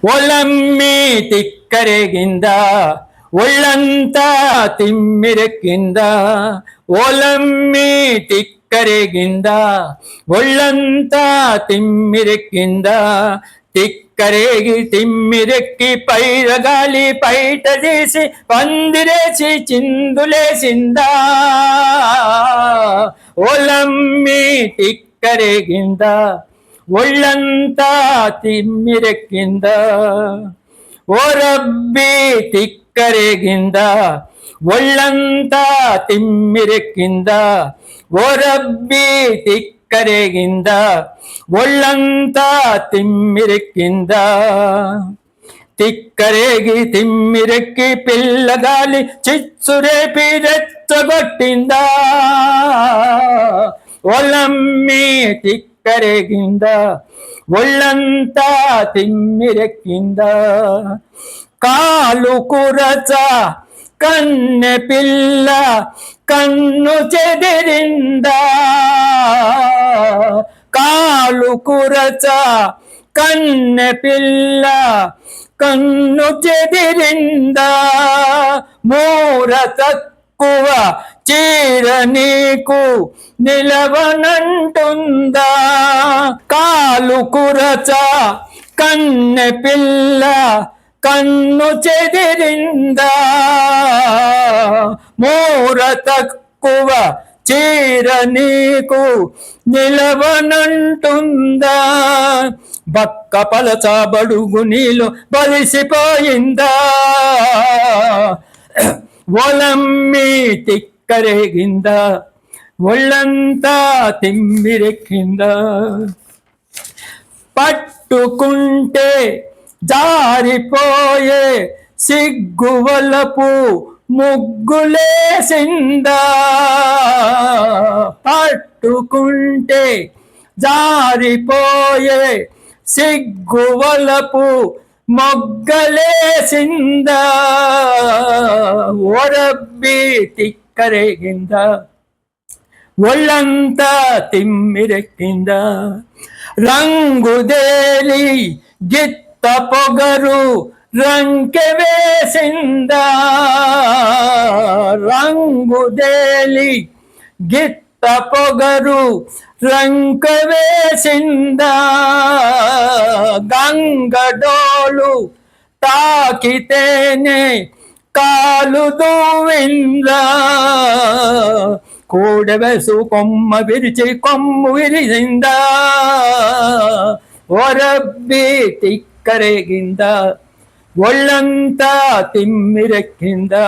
ಒಳಮ್ಮಿ ತಿಕ್ಕರೆಗಿಂದ ಒಳ್ಳಂತ ತಿಮ್ಮಿರಕ್ಕಿಂದ ಒಲಮ್ಮಿ ತಿಕ್ಕರೆಗಿಂದ ಒಳ್ಳಂತ ತಿಮ್ಮಿರಕ್ಕಿಂದ తిక్కరేగి తిమ్మిరెక్కి పైరగాలి పైట తీసి పందిరేసి చిందులేసిందా ఒలమ్మి తిక్కరేగిందా ఒళ్ళంతా తిమ్మిరెక్కిందా ఓ రబ్బీ తిక్కరేగిందా ఒళ్ళంతా తిమ్మిరెక్కిందా ఓ రబ్బీ తిక్కరేగిందా ఒళ్ళంతా తిమ్మిరెక్కిందా తిక్కరేగి తిమ్మిరెక్కి పిల్లగాలి చిచ్చురేపి రెచ్చగొట్టిందా ఒలమ్మి తిక్కరేగిందా ఒళ్ళంతా తిమ్మిరెక్కిందా కాలు కురచ కన్నె పిల్ల కన్ను చెదిరిందా కాలు కురచ కన్నె పిల్ల కన్ను చెదిరిందా మూర తక్కువ చీర నీకు నిలవనంటుందా కాలు కురచ కన్నె పిల్ల కన్ను చెదిరిందా మూర తక్కువ చీర నీకు నిలవనంటుందా బక్క పలచ బడుగు నీలో బలిసిపోయిందా ఒలమ్మి తిక్కరేగిందా ఒళ్ళంతా తిమ్మిరెక్కిందా పట్టుకుంటే జారిపోయే సిగ్గువలపు ముగ్గులేసిందా పట్టుకుంటే జారిపోయే సిగ్గువలపు మొగ్గలేసిందా ఓ రబ్బీ తిక్కరేగిందా ఒళ్ళంతా తిమ్మిరెక్కిందా రంగుదేలి గిత్త పొగరు రంకె వేసిందా రంగుదేలి గిత్త పొగరు రంక వేసిందా గంగడోలు తాకితేనే కాలు దూవిందా కూడవేసు కొమ్మ విరిచి కొమ్ము విరిసిందా ఓ రబ్బీ తిక్కరేగిందా ఒళ్ళంతా తిమ్మిరెక్కిందా